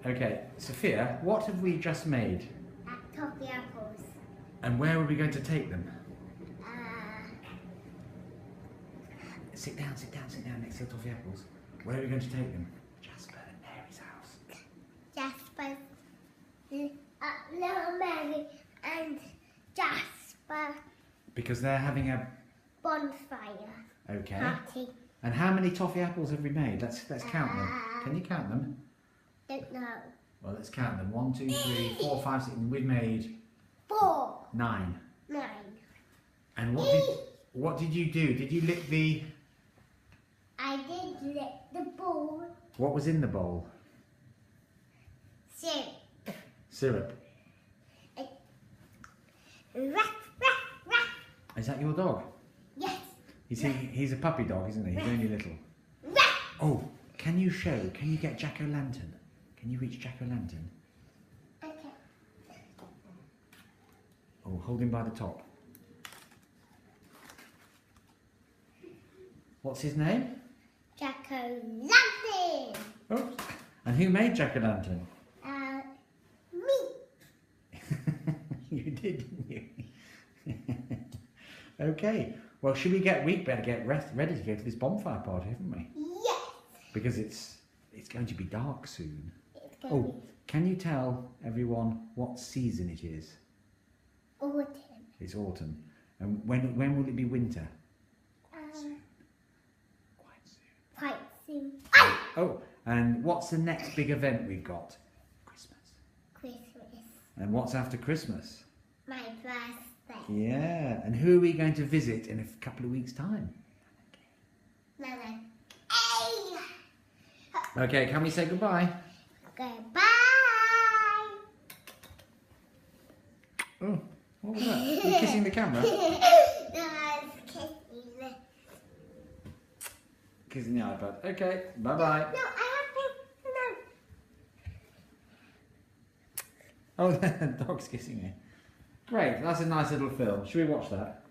Okay, Sophia, what have we just made? Toffee apples. And where are we going to take them? Sit down next to the toffee apples. Where are we going to take them? Jasper and Mary's house. Jasper, little Mary and Jasper. Because they're having a Bonfire. Okay. Party. And how many toffee apples have we made? Let's count them. Can you count them? Don't know. Well, let's count them. 1, 2, 3, 4, 5, 6. We've made 4. 9. 9. And what did you do? Did you lick the? I did lick the bowl. What was in the bowl? Syrup. Syrup. Ruff, ruff, ruff. Is that your dog? Yes. He's a puppy dog, isn't he? He's only little. Ruff. Oh, can you get Jack-o'-lantern? Can you reach Jack-o'-lantern? Okay. Oh, hold him by the top. What's his name? Jack-o'-lantern. Oh, and who made Jack-o'-lantern? Me. You did, didn't you? Okay. Well, we better get ready to go to this bonfire party, haven't we? Yes. Because it's going to be dark soon. It's going to be Can you tell everyone what season it is? autumn. It's autumn. And when will it be winter? Quite soon. Oh, and what's the next big event we've got? Christmas. Christmas. And what's after Christmas? My birthday. Yeah. And who are we going to visit in a couple of weeks' time? Mama. Okay, can we say goodbye? Goodbye. Oh, what was that? Are you kissing the camera? No, I was kissing the... Kissing the iPad. Okay, bye-bye. No, I have to... No. Oh, the dog's kissing me. Great, that's a nice little film. Should we watch that?